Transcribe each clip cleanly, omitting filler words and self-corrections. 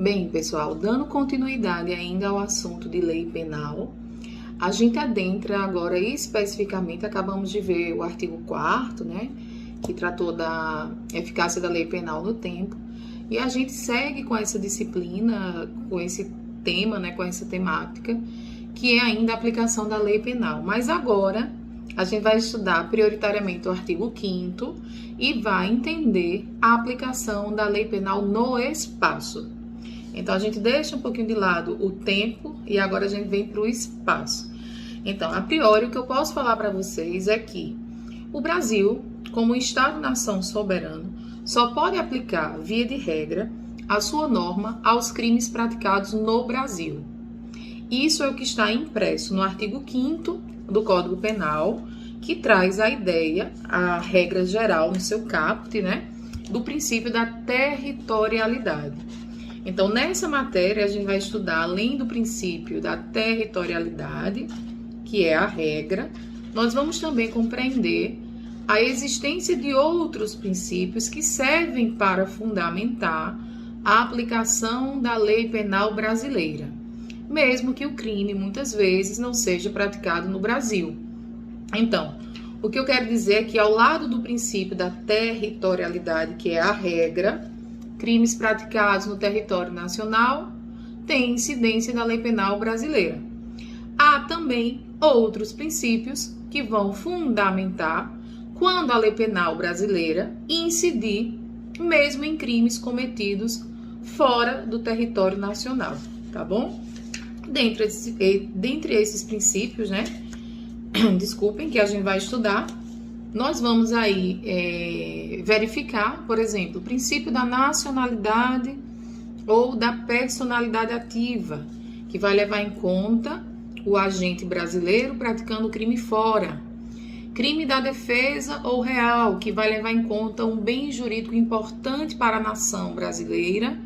Bem, pessoal, dando continuidade ainda ao assunto de lei penal, a gente adentra agora especificamente, acabamos de ver o artigo 4º, né, que tratou da eficácia da lei penal no tempo, e a gente segue com essa disciplina, com esse tema, né, com essa temática, que é ainda a aplicação da lei penal. Mas agora a gente vai estudar prioritariamente o artigo 5º e vai entender a aplicação da lei penal no espaço. Então, a gente deixa um pouquinho de lado o tempo e agora a gente vem para o espaço. Então, a priori, o que eu posso falar para vocês é que o Brasil, como Estado-nação soberano, só pode aplicar, via de regra, a sua norma aos crimes praticados no Brasil. Isso é o que está impresso no artigo 5º do Código Penal, que traz a ideia, a regra geral no seu caput, né, do princípio da territorialidade. Então, nessa matéria, a gente vai estudar, além do princípio da territorialidade, que é a regra, nós vamos também compreender a existência de outros princípios que servem para fundamentar a aplicação da lei penal brasileira, mesmo que o crime, muitas vezes, não seja praticado no Brasil. Então, o que eu quero dizer é que, ao lado do princípio da territorialidade, que é a regra, crimes praticados no território nacional têm incidência da lei penal brasileira. Há também outros princípios que vão fundamentar quando a lei penal brasileira incidir mesmo em crimes cometidos fora do território nacional, tá bom? Dentre esses princípios, né? Desculpem, que a gente vai estudar, nós vamos aí verificar, por exemplo, o princípio da nacionalidade ou da personalidade ativa, que vai levar em conta o agente brasileiro praticando crime fora. Crime da defesa ou real, que vai levar em conta um bem jurídico importante para a nação brasileira,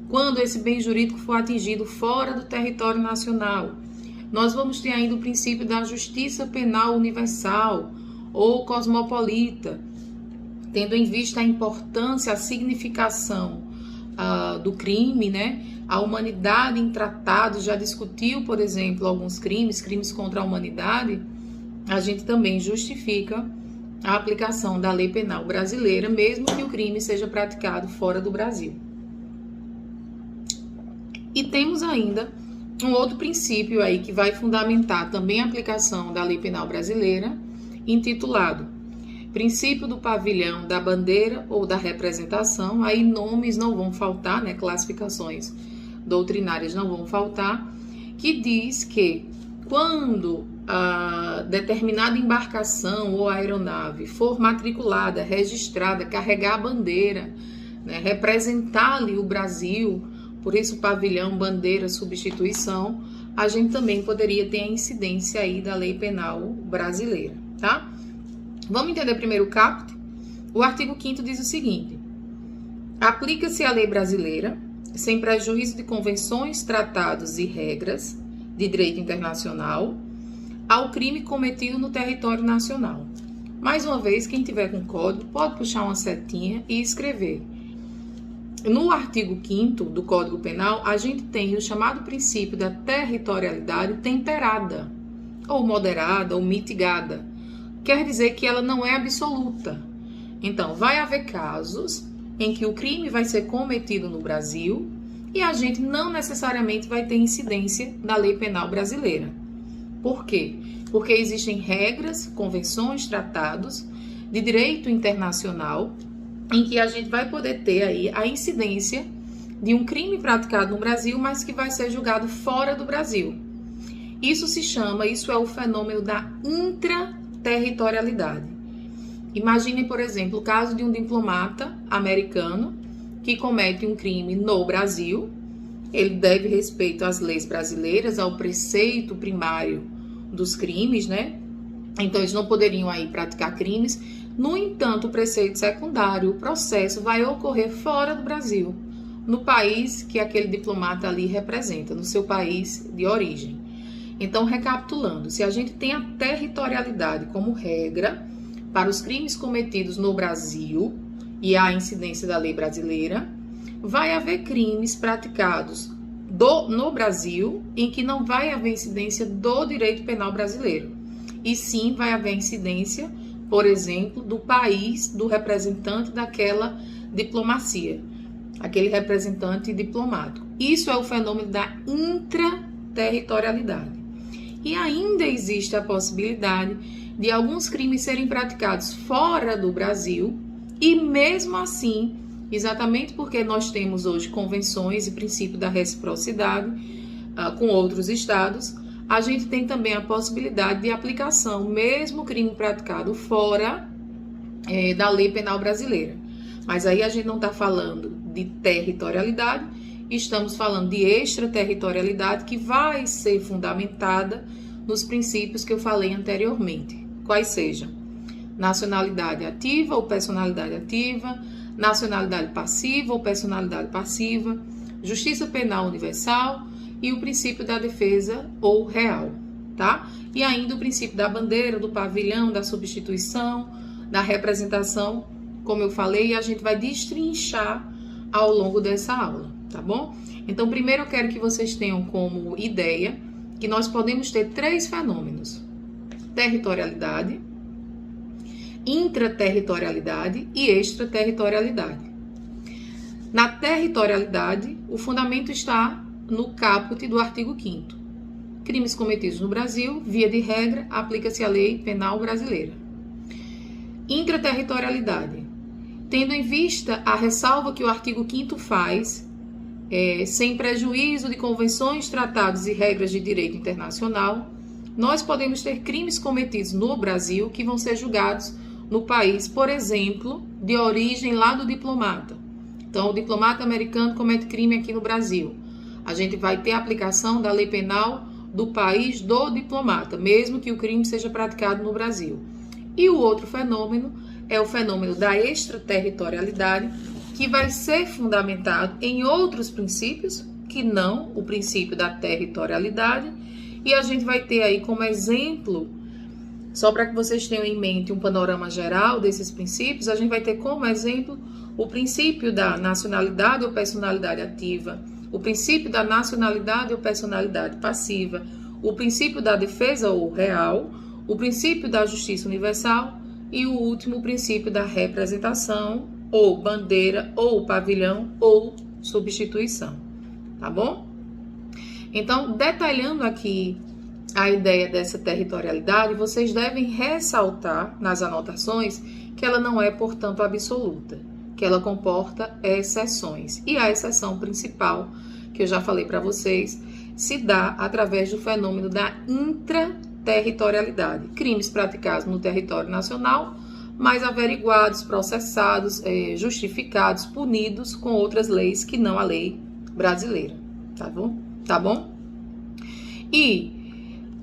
quando esse bem jurídico for atingido fora do território nacional. Nós vamos ter ainda o princípio da justiça penal universal, ou cosmopolita, tendo em vista a importância, a significação do crime, né? A humanidade em tratados já discutiu, por exemplo, alguns crimes contra a humanidade. A gente também justifica a aplicação da lei penal brasileira, mesmo que o crime seja praticado fora do Brasil. E temos ainda um outro princípio aí que vai fundamentar também a aplicação da lei penal brasileira, intitulado Princípio do Pavilhão, da Bandeira ou da Representação. Aí nomes não vão faltar, né? Classificações doutrinárias não vão faltar, que diz que quando a determinada embarcação ou aeronave for matriculada, registrada, carregar a bandeira, né? Representar ali o Brasil, por isso pavilhão, bandeira, substituição, a gente também poderia ter a incidência aí da lei penal brasileira, tá? Vamos entender primeiro o caput. O artigo 5º diz o seguinte: aplica-se a lei brasileira, sem prejuízo de convenções, tratados e regras de direito internacional, ao crime cometido no território nacional. Mais uma vez, quem tiver com código pode puxar uma setinha e escrever. No artigo 5º do Código Penal, a gente tem o chamado princípio da territorialidade temperada, ou moderada, ou mitigada. Quer dizer que ela não é absoluta. Então, vai haver casos em que o crime vai ser cometido no Brasil e a gente não necessariamente vai ter incidência da lei penal brasileira. Por quê? Porque existem regras, convenções, tratados de direito internacional em que a gente vai poder ter aí a incidência de um crime praticado no Brasil, mas que vai ser julgado fora do Brasil. Isso é o fenômeno da intraterritorialidade. Imaginem, por exemplo, o caso de um diplomata americano que comete um crime no Brasil. Ele deve respeito às leis brasileiras, ao preceito primário dos crimes, né? Então, eles não poderiam aí praticar crimes. No entanto, o preceito secundário, o processo vai ocorrer fora do Brasil, no país que aquele diplomata ali representa, no seu país de origem. Então, recapitulando, se a gente tem a territorialidade como regra para os crimes cometidos no Brasil e a incidência da lei brasileira, vai haver crimes praticados no Brasil em que não vai haver incidência do direito penal brasileiro. E sim vai haver incidência, por exemplo, do país, do representante daquela diplomacia, aquele representante diplomático. Isso é o fenômeno da intraterritorialidade. E ainda existe a possibilidade de alguns crimes serem praticados fora do Brasil e mesmo assim, exatamente porque nós temos hoje convenções e princípio da reciprocidade com outros estados, a gente tem também a possibilidade de aplicação, mesmo crime praticado fora da lei penal brasileira. Mas aí a gente não está falando de territorialidade, estamos falando de extraterritorialidade que vai ser fundamentada nos princípios que eu falei anteriormente. Quais sejam? Nacionalidade ativa ou personalidade ativa, nacionalidade passiva ou personalidade passiva, justiça penal universal e o princípio da defesa ou real, tá? E ainda o princípio da bandeira, do pavilhão, da substituição, da representação, como eu falei, e a gente vai destrinchar ao longo dessa aula, tá bom? Então, primeiro eu quero que vocês tenham como ideia que nós podemos ter 3 fenômenos: territorialidade, intraterritorialidade e extraterritorialidade. Na territorialidade, o fundamento está no caput do artigo 5º. Crimes cometidos no Brasil, via de regra, aplica-se a lei penal brasileira. Intraterritorialidade. Tendo em vista a ressalva que o artigo 5º faz, sem prejuízo de convenções, tratados e regras de direito internacional, nós podemos ter crimes cometidos no Brasil que vão ser julgados no país, por exemplo, de origem lá do diplomata. Então, o diplomata americano comete crime aqui no Brasil. A gente vai ter a aplicação da lei penal do país do diplomata, mesmo que o crime seja praticado no Brasil. E o outro fenômeno é o fenômeno da extraterritorialidade, que vai ser fundamentado em outros princípios, que não o princípio da territorialidade, e a gente vai ter aí como exemplo, só para que vocês tenham em mente um panorama geral desses princípios, a gente vai ter como exemplo o princípio da nacionalidade ou personalidade ativa, o princípio da nacionalidade ou personalidade passiva, o princípio da defesa ou real, o princípio da justiça universal e o último, o princípio da representação ou bandeira ou pavilhão ou substituição, tá bom? Então, detalhando aqui a ideia dessa territorialidade, vocês devem ressaltar nas anotações que ela não é, portanto, absoluta, que ela comporta exceções. E a exceção principal, que eu já falei para vocês, se dá através do fenômeno da intraterritorialidade. Crimes praticados no território nacional, mas averiguados, processados, justificados, punidos com outras leis que não a lei brasileira. Tá bom? Tá bom? E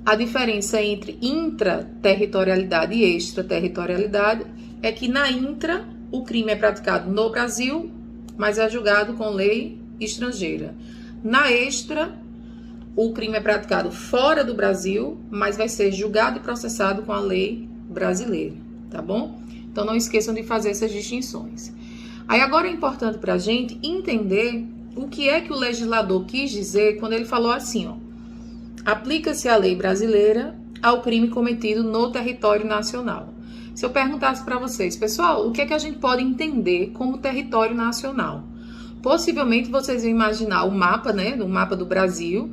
a diferença entre intraterritorialidade e extraterritorialidade é que na intra o crime é praticado no Brasil, mas é julgado com lei estrangeira. Na extra, o crime é praticado fora do Brasil, mas vai ser julgado e processado com a lei brasileira, tá bom? Então não esqueçam de fazer essas distinções. Aí agora é importante para a gente entender o que é que o legislador quis dizer quando ele falou assim, ó: aplica-se a lei brasileira ao crime cometido no território nacional. Se eu perguntasse para vocês, pessoal, o que é que a gente pode entender como território nacional? Possivelmente vocês iam imaginar o mapa, né? O mapa do Brasil,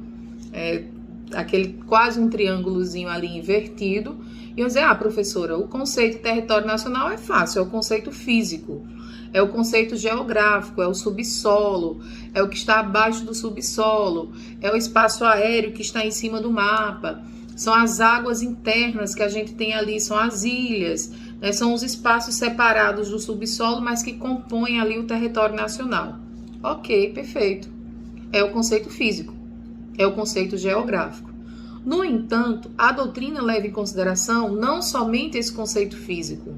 aquele quase um triângulozinho ali invertido, e iam dizer, professora, o conceito de território nacional é fácil, é o conceito físico, é o conceito geográfico, é o subsolo, é o que está abaixo do subsolo, é o espaço aéreo que está em cima do mapa, são as águas internas que a gente tem ali, são as ilhas, né? São os espaços separados do subsolo, mas que compõem ali o território nacional. Ok, perfeito. É o conceito físico, é o conceito geográfico. No entanto, a doutrina leva em consideração não somente esse conceito físico,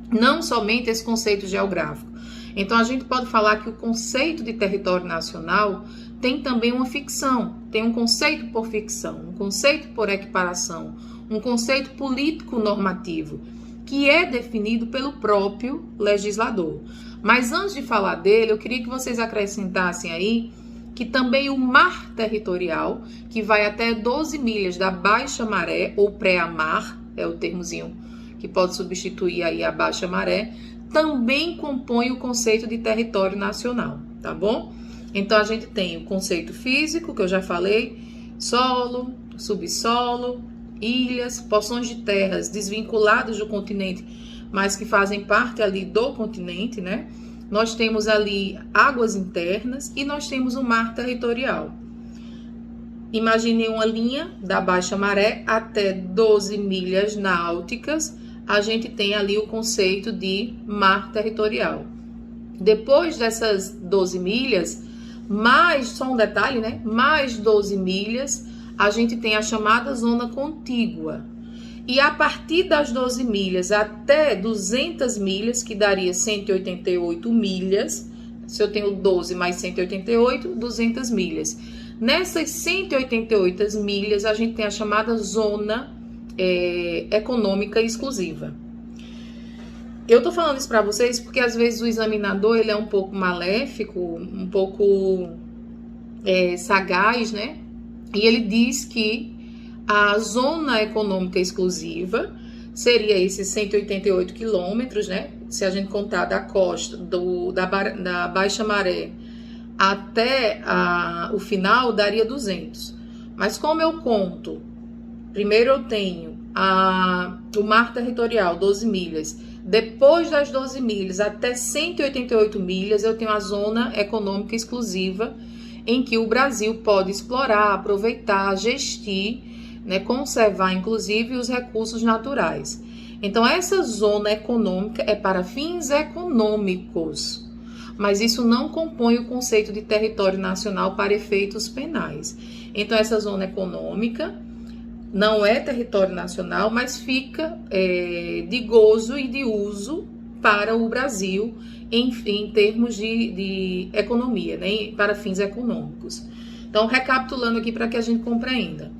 não somente esse conceito geográfico. Então, a gente pode falar que o conceito de território nacional tem também uma ficção, tem um conceito por ficção, um conceito por equiparação, um conceito político normativo, que é definido pelo próprio legislador. Mas antes de falar dele, eu queria que vocês acrescentassem aí que também o mar territorial, que vai até 12 milhas da baixa maré, ou pré-mar, é o termozinho que pode substituir aí a baixa maré, também compõe o conceito de território nacional, tá bom? Então, a gente tem o conceito físico, que eu já falei, solo, subsolo, ilhas, porções de terras desvinculadas do continente, mas que fazem parte ali do continente, né? Nós temos ali águas internas e nós temos o mar territorial. Imagine uma linha da baixa maré até 12 milhas náuticas, a gente tem ali o conceito de mar territorial. Depois dessas 12 milhas, só um detalhe, né? Mais 12 milhas, a gente tem a chamada zona contígua. E a partir das 12 milhas até 200 milhas, que daria 188 milhas, se eu tenho 12 mais 188, 200 milhas. Nessas 188 milhas, a gente tem a chamada zona econômica exclusiva. Eu tô falando isso para vocês porque às vezes o examinador ele é um pouco maléfico, um pouco sagaz, né? E ele diz que a zona econômica exclusiva seria esses 188 quilômetros, né? Se a gente contar da costa, da baixa maré até o final, daria 200. Mas como eu conto, primeiro eu tenho o mar territorial, 12 milhas. Depois das 12 milhas até 188 milhas, eu tenho a zona econômica exclusiva, em que o Brasil pode explorar, aproveitar, gestir, né, conservar, inclusive, os recursos naturais. Então, essa zona econômica é para fins econômicos, mas isso não compõe o conceito de território nacional para efeitos penais. Então, essa zona econômica não é território nacional, mas fica de gozo e de uso para o Brasil em termos de economia, né, para fins econômicos. Então, recapitulando aqui para que a gente compreenda.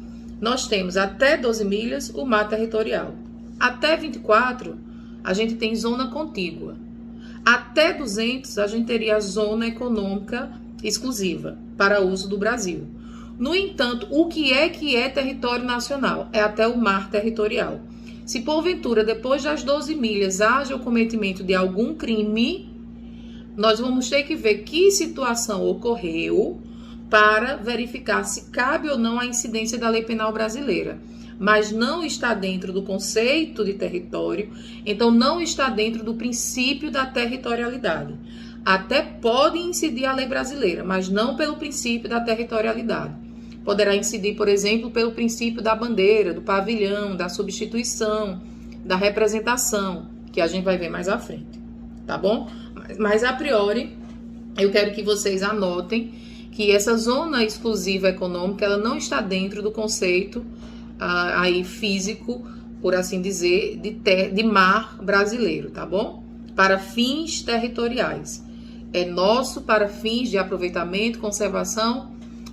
Nós temos até 12 milhas o mar territorial. Até 24, a gente tem zona contígua. Até 200, a gente teria a zona econômica exclusiva para uso do Brasil. No entanto, o que é território nacional? É até o mar territorial. Se porventura, depois das 12 milhas, haja o cometimento de algum crime, nós vamos ter que ver que situação ocorreu para verificar se cabe ou não a incidência da lei penal brasileira. Mas não está dentro do conceito de território, então não está dentro do princípio da territorialidade. Até pode incidir a lei brasileira, mas não pelo princípio da territorialidade. Poderá incidir, por exemplo, pelo princípio da bandeira, do pavilhão, da substituição, da representação, que a gente vai ver mais à frente, tá bom? Mas a priori, eu quero que vocês anotem que essa zona exclusiva econômica, ela não está dentro do conceito aí físico, por assim dizer, de mar brasileiro, tá bom? Para fins territoriais. É nosso para fins de aproveitamento, conservação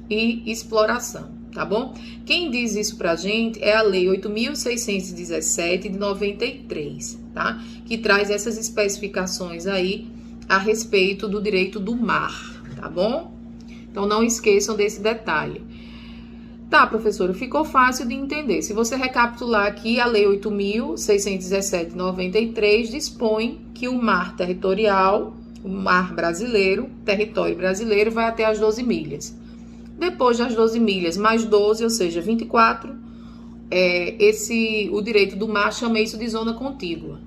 e exploração, tá bom? Quem diz isso pra gente é a Lei 8.617 de 93, tá? Que traz essas especificações aí a respeito do direito do mar, tá bom? Então não esqueçam desse detalhe. Tá, professora, ficou fácil de entender. Se você recapitular aqui, a Lei 8.617 de 93 dispõe que o mar territorial, o mar brasileiro, território brasileiro, vai até as 12 milhas. Depois das 12 milhas mais 12, ou seja, 24, o direito do mar chama isso de zona contígua.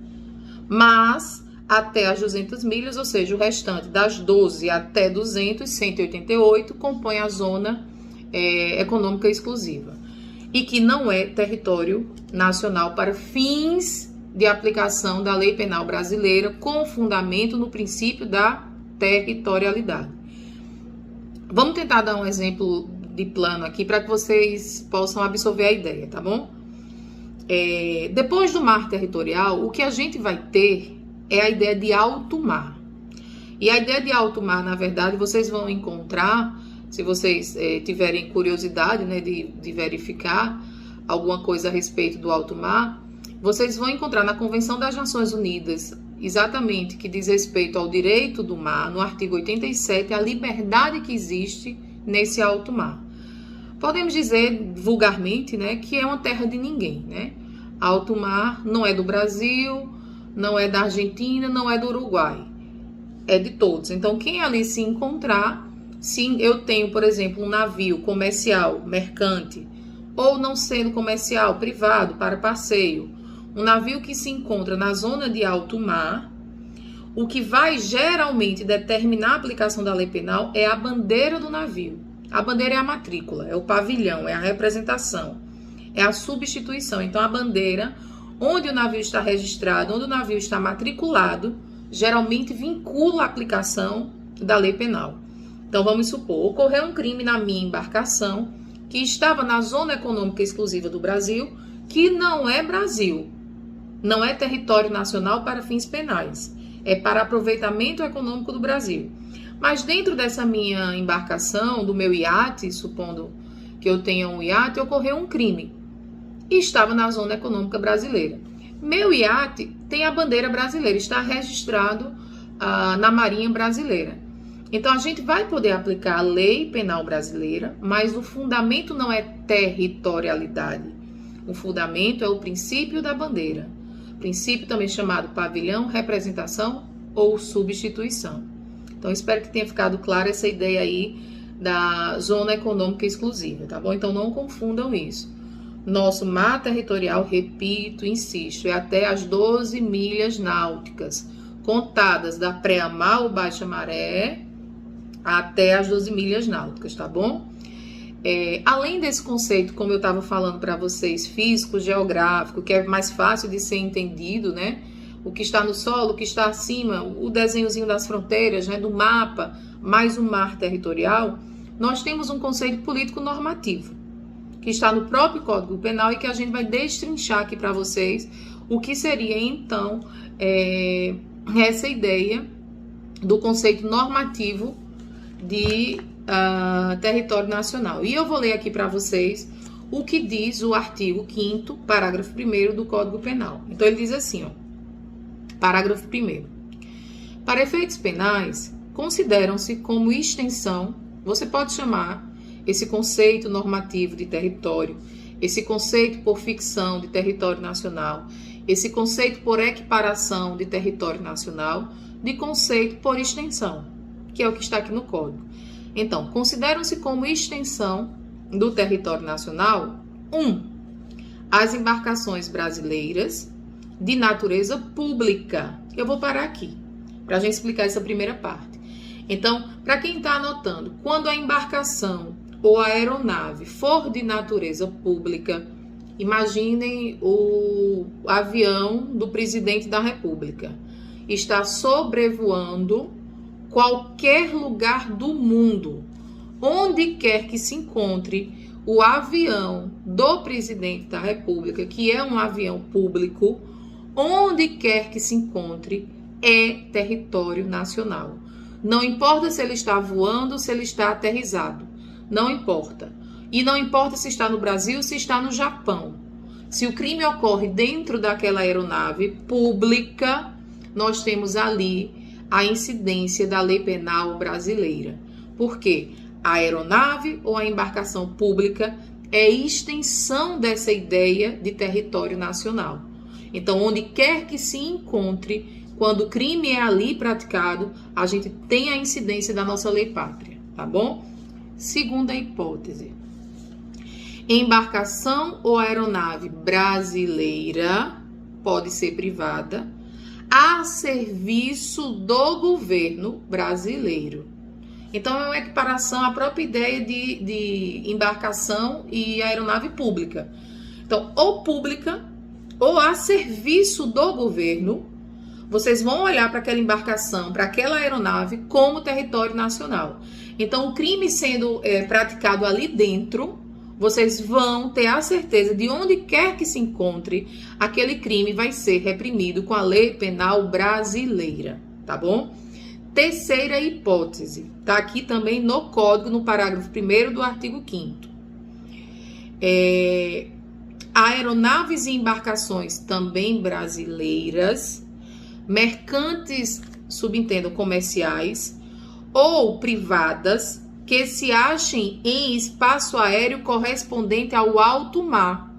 Mas até as 200 milhas, ou seja, o restante das 12 até 200, 188, compõe a zona econômica exclusiva. E que não é território nacional para fins de aplicação da lei penal brasileira, com fundamento no princípio da territorialidade. Vamos tentar dar um exemplo de plano aqui para que vocês possam absorver a ideia, tá bom? Depois do mar territorial, o que a gente vai ter é a ideia de alto mar. E a ideia de alto mar, na verdade, vocês vão encontrar, se vocês tiverem curiosidade, né, de verificar alguma coisa a respeito do alto mar, vocês vão encontrar na Convenção das Nações Unidas exatamente que diz respeito ao direito do mar, no artigo 87, a liberdade que existe nesse alto mar. Podemos dizer vulgarmente, né, que é uma terra de ninguém, né? Alto mar não é do Brasil, não é da Argentina, não é do Uruguai, é de todos. Então, quem ali se encontrar, se eu tenho, por exemplo, um navio comercial, mercante, ou não sendo comercial, privado, para passeio, um navio que se encontra na zona de alto mar, o que vai geralmente determinar a aplicação da lei penal é a bandeira do navio. A bandeira é a matrícula, é o pavilhão, é a representação, é a substituição. Então, a bandeira, onde o navio está registrado, onde o navio está matriculado, geralmente vincula a aplicação da lei penal. Então, vamos supor, ocorreu um crime na minha embarcação, que estava na zona econômica exclusiva do Brasil, que não é Brasil, não é território nacional para fins penais, é para aproveitamento econômico do Brasil. Mas dentro dessa minha embarcação, do meu iate, supondo que eu tenha um iate, ocorreu um crime e estava na zona econômica brasileira. Meu iate tem a bandeira brasileira, está registrado na Marinha Brasileira. Então, a gente vai poder aplicar a lei penal brasileira, mas o fundamento não é territorialidade. O fundamento é o princípio da bandeira. Princípio também chamado pavilhão, representação ou substituição. Então, espero que tenha ficado clara essa ideia aí da zona econômica exclusiva, tá bom? Então, não confundam isso. Nosso mar territorial, repito, insisto, é até as 12 milhas náuticas, contadas da pré-mar ou baixa maré até as 12 milhas náuticas, tá bom? Além desse conceito, como eu estava falando para vocês, físico, geográfico, que é mais fácil de ser entendido, né? O que está no solo, o que está acima, o desenhozinho das fronteiras, né, do mapa, mais o mar territorial, nós temos um conceito político normativo, que está no próprio Código Penal e que a gente vai destrinchar aqui para vocês o que seria, então, essa ideia do conceito normativo de território nacional. E eu vou ler aqui para vocês o que diz o artigo 5º, parágrafo 1º do Código Penal. Então, ele diz assim, ó, parágrafo 1º. Para efeitos penais, consideram-se como extensão, você pode chamar esse conceito normativo de território, esse conceito por ficção de território nacional, esse conceito por equiparação de território nacional, de conceito por extensão, que é o que está aqui no Código. Então, consideram-se como extensão do território nacional, 1. As embarcações brasileiras de natureza pública. Eu vou parar aqui, para a gente explicar essa primeira parte. Então, para quem está anotando, quando a embarcação ou a aeronave for de natureza pública, imaginem o avião do presidente da República. Está sobrevoando qualquer lugar do mundo, onde quer que se encontre o avião do presidente da República, que é um avião público, onde quer que se encontre, é território nacional. Não importa se ele está voando, se ele está aterrissado. Não importa. E não importa se está no Brasil, se está no Japão. Se o crime ocorre dentro daquela aeronave pública, nós temos ali a incidência da lei penal brasileira. Por quê? A aeronave ou a embarcação pública é extensão dessa ideia de território nacional. Então, onde quer que se encontre, quando o crime é ali praticado, a gente tem a incidência da nossa lei pátria, tá bom? Segunda hipótese. Embarcação ou aeronave brasileira, pode ser privada, a serviço do governo brasileiro. Então, é uma equiparação à própria ideia de embarcação e aeronave pública. Então, ou pública, ou a serviço do governo, vocês vão olhar para aquela embarcação, para aquela aeronave, como território nacional. Então, o crime sendo praticado ali dentro, vocês vão ter a certeza de onde quer que se encontre, aquele crime vai ser reprimido com a lei penal brasileira, tá bom? Terceira hipótese, tá aqui também no Código, no parágrafo 1º do artigo 5º. Aeronaves e embarcações também brasileiras mercantes, subentendo comerciais, ou privadas, que se achem em espaço aéreo correspondente ao alto mar.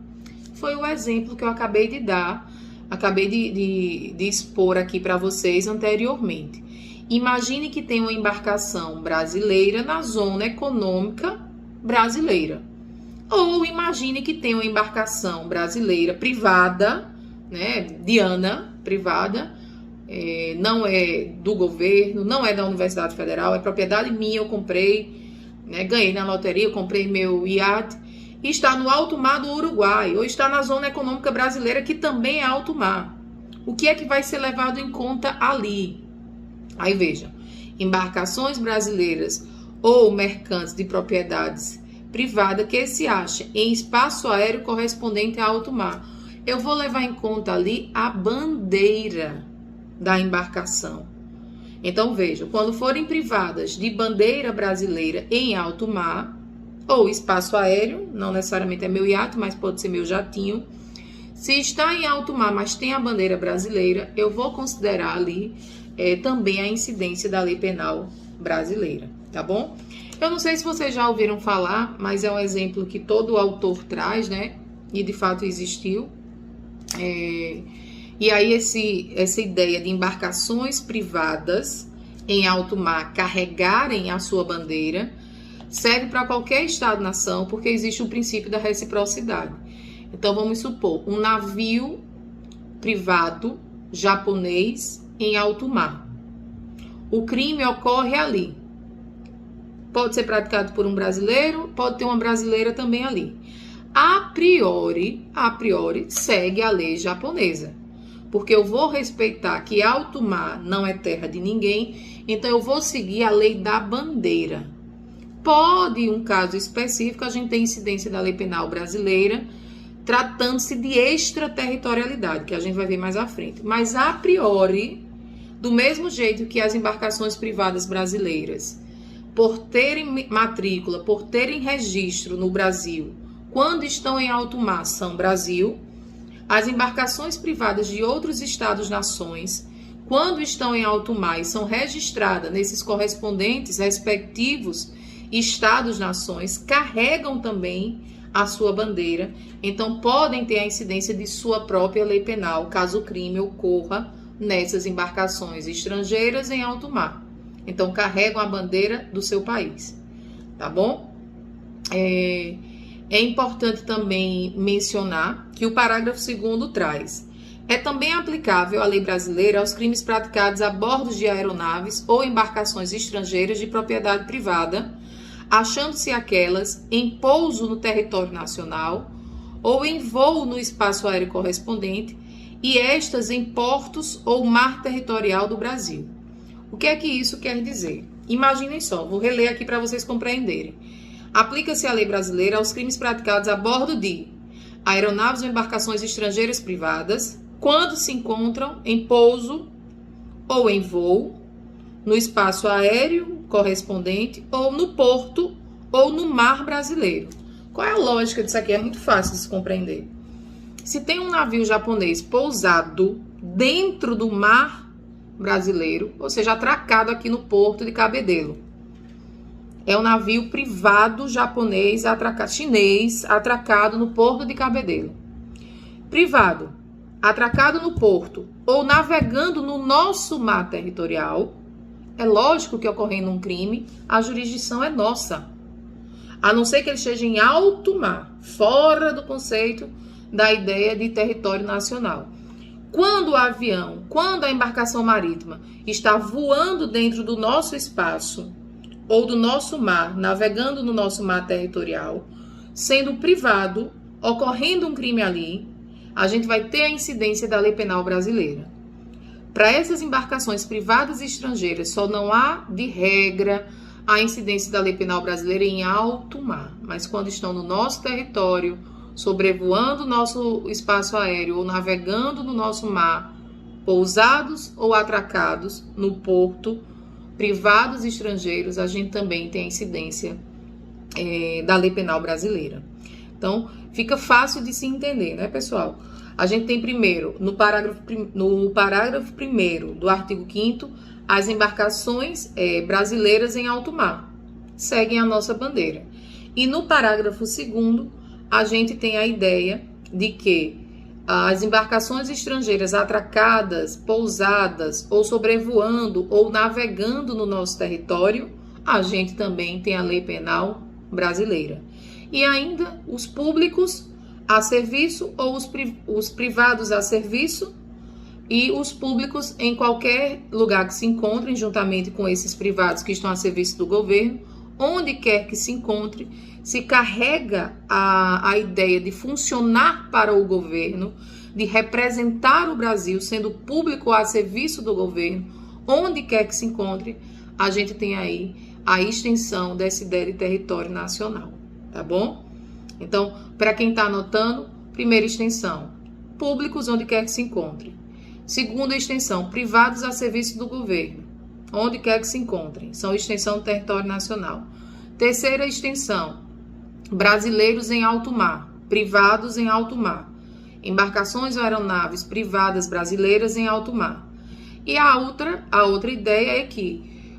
Foi o exemplo que eu acabei de dar, acabei de expor aqui para vocês anteriormente. Imagine que tem uma embarcação brasileira na zona econômica brasileira. Ou imagine que tem uma embarcação brasileira privada, né, Diana, privada, não é do governo, não é da Universidade Federal, é propriedade minha, eu comprei, né, ganhei na loteria, eu comprei meu iate, e está no alto mar do Uruguai, ou está na zona econômica brasileira, que também é alto mar. O que é que vai ser levado em conta ali? Aí vejam, embarcações brasileiras ou mercantes de propriedades privadas que se achem em espaço aéreo correspondente a alto mar. Eu vou levar em conta ali a bandeira da embarcação. Então vejam, quando forem privadas de bandeira brasileira em alto mar, ou espaço aéreo, não necessariamente é meu iate, mas pode ser meu jatinho. Se está em alto mar, mas tem a bandeira brasileira, eu vou considerar ali também a incidência da lei penal brasileira, tá bom? Eu não sei se vocês já ouviram falar, mas é um exemplo que todo autor traz, né? E de fato existiu. E aí essa ideia de embarcações privadas em alto mar carregarem a sua bandeira serve para qualquer estado-nação, porque existe o princípio da reciprocidade. Então, vamos supor, um navio privado japonês em alto mar. O crime ocorre ali. Pode ser praticado por um brasileiro, pode ter uma brasileira também ali. A priori, segue a lei japonesa. Porque eu vou respeitar que alto mar não é terra de ninguém, então eu vou seguir a lei da bandeira. Pode, em um caso específico, a gente ter incidência da lei penal brasileira, tratando-se de extraterritorialidade, que a gente vai ver mais à frente. Mas, a priori, do mesmo jeito que as embarcações privadas brasileiras, por terem matrícula, por terem registro no Brasil, quando estão em alto mar, são Brasil, as embarcações privadas de outros estados-nações, quando estão em alto mar e são registradas nesses correspondentes respectivos estados-nações, carregam também a sua bandeira, então podem ter a incidência de sua própria lei penal, caso o crime ocorra nessas embarcações estrangeiras em alto mar. Então, carregam a bandeira do seu país, tá bom? É importante também mencionar que o parágrafo 2º traz: é também aplicável a lei brasileira aos crimes praticados a bordo de aeronaves ou embarcações estrangeiras de propriedade privada, achando-se aquelas em pouso no território nacional ou em voo no espaço aéreo correspondente, e estas em portos ou mar territorial do Brasil. O que é que isso quer dizer? Imaginem só, vou reler aqui para vocês compreenderem. Aplica-se a lei brasileira aos crimes praticados a bordo de aeronaves ou embarcações estrangeiras privadas, quando se encontram em pouso ou em voo, no espaço aéreo correspondente, ou no porto, ou no mar brasileiro. Qual é a lógica disso aqui? É muito fácil de se compreender. Se tem um navio japonês pousado dentro do mar brasileiro, ou seja, atracado aqui no porto de Cabedelo, é um navio privado japonês, chinês, atracado no porto de Cabedelo. Privado, atracado no porto ou navegando no nosso mar territorial, é lógico que ocorrendo um crime, a jurisdição é nossa. A não ser que ele esteja em alto mar, fora do conceito da ideia de território nacional. Quando o avião, quando a embarcação marítima está voando dentro do nosso espaço ou do nosso mar, navegando no nosso mar territorial, sendo privado, ocorrendo um crime ali, a gente vai ter a incidência da lei penal brasileira. Para essas embarcações privadas e estrangeiras, só não há, de regra, a incidência da lei penal brasileira em alto mar. Mas quando estão no nosso território, sobrevoando o nosso espaço aéreo ou navegando no nosso mar, pousados ou atracados no porto, privados e estrangeiros, a gente também tem a incidência da lei penal brasileira. Então, fica fácil de se entender, né, pessoal? A gente tem primeiro, no parágrafo 1º do artigo 5º, as embarcações brasileiras em alto mar seguem a nossa bandeira. E no parágrafo 2º, a gente tem a ideia de que as embarcações estrangeiras atracadas, pousadas ou sobrevoando ou navegando no nosso território, a gente também tem a lei penal brasileira. E ainda os públicos a serviço ou os privados a serviço e os públicos em qualquer lugar que se encontrem, juntamente com esses privados que estão a serviço do governo, onde quer que se encontre, se carrega a ideia de funcionar para o governo, de representar o Brasil, sendo público a serviço do governo, onde quer que se encontre, a gente tem aí a extensão dessa ideia de território nacional, tá bom? Então, para quem está anotando, primeira extensão, públicos onde quer que se encontre. Segunda extensão, privados a serviço do governo, onde quer que se encontrem, são extensão do território nacional. Terceira extensão, brasileiros em alto mar, privados em alto mar, embarcações ou aeronaves privadas brasileiras em alto mar. E a outra ideia é que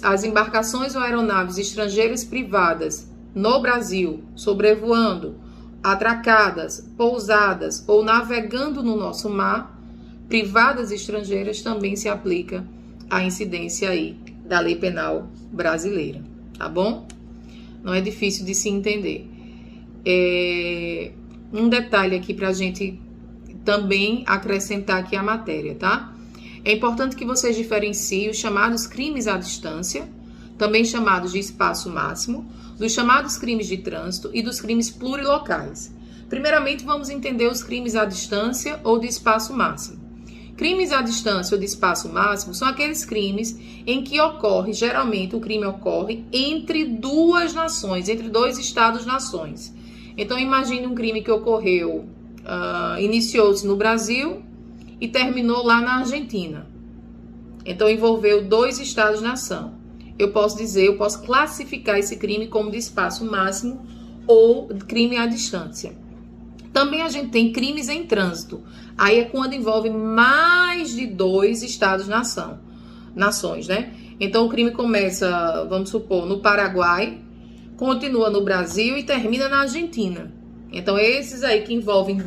as embarcações ou aeronaves estrangeiras privadas no Brasil, sobrevoando, atracadas, pousadas ou navegando no nosso mar, privadas estrangeiras, também se aplica a incidência aí da lei penal brasileira, tá bom? Não é difícil de se entender. Um detalhe aqui para a gente também acrescentar aqui a matéria, tá? É importante que vocês diferenciem os chamados crimes à distância, também chamados de espaço máximo, dos chamados crimes de trânsito e dos crimes plurilocais. Primeiramente, vamos entender os crimes à distância ou de espaço máximo. Crimes à distância ou de espaço máximo são aqueles crimes em que geralmente o crime ocorre entre duas nações, entre dois estados-nações. Então, imagine um crime que ocorreu, iniciou-se no Brasil e terminou lá na Argentina. Então, envolveu dois estados-nação. Eu posso classificar esse crime como de espaço máximo ou crime à distância. Também a gente tem crimes em trânsito. Aí é quando envolve mais de dois estados-nações, né? Então, o crime começa, vamos supor, no Paraguai, continua no Brasil e termina na Argentina. Então, esses aí que envolvem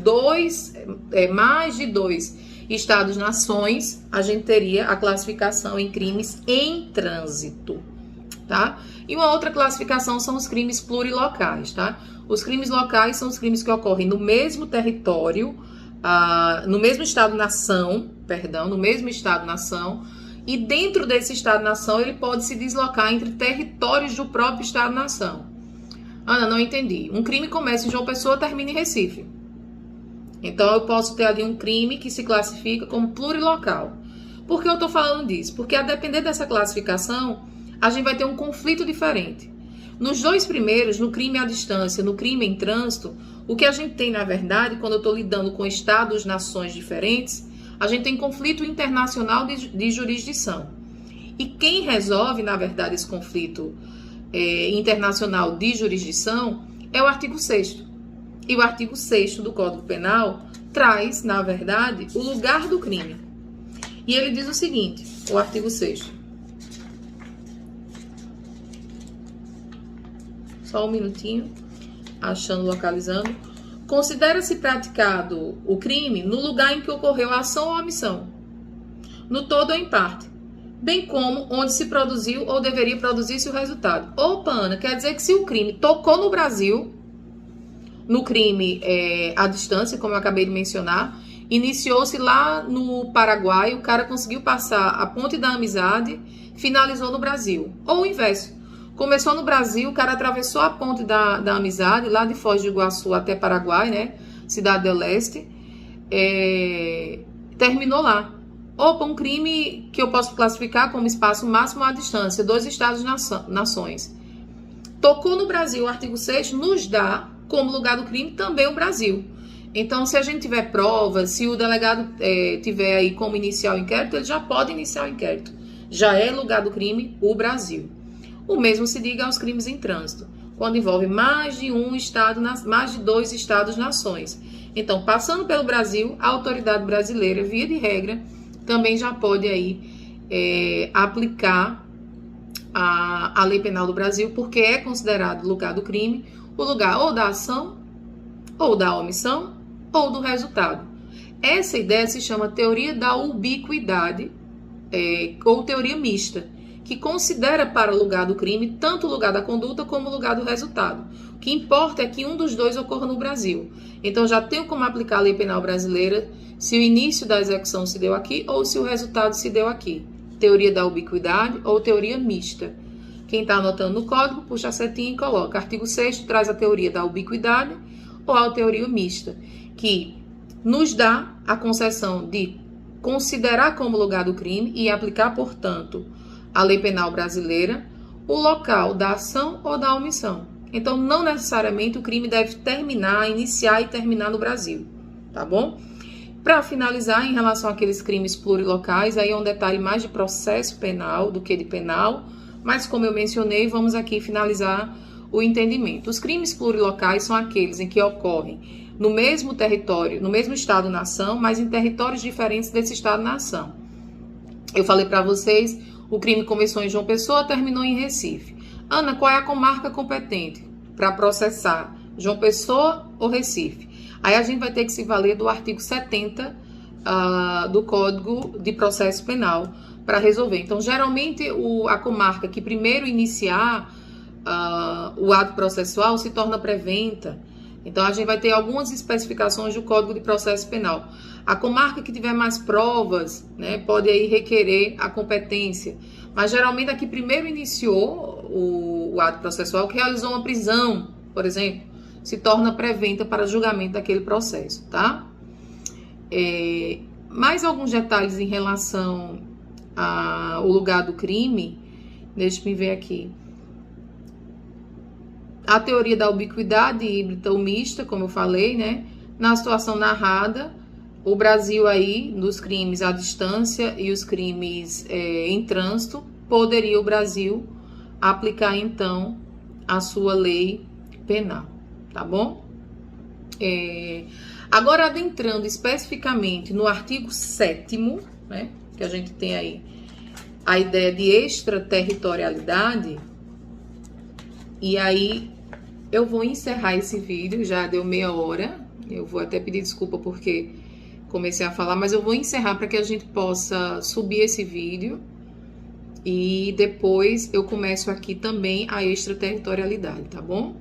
mais de dois estados-nações, a gente teria a classificação em crimes em trânsito, tá? E uma outra classificação são os crimes plurilocais, tá? Os crimes locais são os crimes que ocorrem no mesmo território, no mesmo estado-nação, e dentro desse estado-nação ele pode se deslocar entre territórios do próprio estado-nação. Ana, não entendi. Um crime começa em João Pessoa e termina em Recife. Então, eu posso ter ali um crime que se classifica como plurilocal. Por que eu estou falando disso? Porque, a depender dessa classificação, a gente vai ter um conflito diferente. Nos dois primeiros, no crime à distância, no crime em trânsito, o que a gente tem, na verdade, quando eu estou lidando com estados, nações diferentes, a gente tem conflito internacional de jurisdição. E quem resolve, na verdade, esse conflito internacional de jurisdição é o artigo 6º. E o artigo 6º do Código Penal traz, na verdade, o lugar do crime. E ele diz o seguinte, o artigo 6º. Só um minutinho, localizando. Considera-se praticado o crime no lugar em que ocorreu a ação ou a omissão, no todo ou em parte, bem como onde se produziu ou deveria produzir-se o resultado. Opa, Ana, quer dizer que se o crime tocou no Brasil, no crime à distância, como eu acabei de mencionar, iniciou-se lá no Paraguai, o cara conseguiu passar a ponte da amizade, finalizou no Brasil. Ou o inverso. Começou no Brasil, o cara atravessou a ponte da amizade, lá de Foz do Iguaçu até Paraguai, né? Cidade do Leste. Terminou lá. Opa, um crime que eu posso classificar como espaço máximo à distância, dois estados-nações. Tocou no Brasil, o artigo 6 nos dá como lugar do crime também o Brasil. Então, se a gente tiver provas, se o delegado tiver aí como iniciar o inquérito, ele já pode iniciar o inquérito. Já é lugar do crime o Brasil. O mesmo se diga aos crimes em trânsito, quando envolve mais de dois estados-nações. Então, passando pelo Brasil, a autoridade brasileira, via de regra, também já pode aí aplicar a lei penal do Brasil, porque é considerado lugar do crime o lugar ou da ação, ou da omissão, ou do resultado. Essa ideia se chama teoria da ubiquidade, ou teoria mista, que considera para o lugar do crime tanto o lugar da conduta como o lugar do resultado. O que importa é que um dos dois ocorra no Brasil. Então já tenho como aplicar a lei penal brasileira se o início da execução se deu aqui ou se o resultado se deu aqui. Teoria da ubiquidade ou teoria mista. Quem está anotando no código, puxa a setinha e coloca. Artigo 6º traz a teoria da ubiquidade ou a teoria mista, que nos dá a concessão de considerar como lugar do crime e aplicar, portanto, a lei penal brasileira, o local da ação ou da omissão. Então, não necessariamente o crime deve iniciar e terminar no Brasil, tá bom? Para finalizar, em relação àqueles crimes plurilocais, aí é um detalhe mais de processo penal do que de penal, mas como eu mencionei, vamos aqui finalizar o entendimento. Os crimes plurilocais são aqueles em que ocorrem no mesmo território, no mesmo estado-nação, mas em territórios diferentes desse estado-nação. Eu falei para vocês, o crime começou em João Pessoa, terminou em Recife. Ana, qual é a comarca competente para processar? João Pessoa ou Recife? Aí a gente vai ter que se valer do artigo 70 do Código de Processo Penal para resolver. Então, geralmente, a comarca que primeiro iniciar o ato processual se torna preventa. Então, a gente vai ter algumas especificações do Código de Processo Penal. A comarca que tiver mais provas, né, pode aí requerer a competência. Mas, geralmente, a que primeiro iniciou o ato processual, que realizou uma prisão, por exemplo, se torna preventa para julgamento daquele processo, tá? Mais alguns detalhes em relação ao lugar do crime. Deixa eu ver aqui. A teoria da ubiquidade híbrida ou mista, como eu falei, né? Na situação narrada, o Brasil aí, nos crimes à distância e os crimes em trânsito, poderia o Brasil aplicar, então, a sua lei penal, tá bom? Agora, adentrando especificamente no artigo 7º, né? Que a gente tem aí a ideia de extraterritorialidade, e aí eu vou encerrar esse vídeo, já deu meia hora, eu vou até pedir desculpa porque comecei a falar, mas eu vou encerrar para que a gente possa subir esse vídeo e depois eu começo aqui também a extraterritorialidade, tá bom?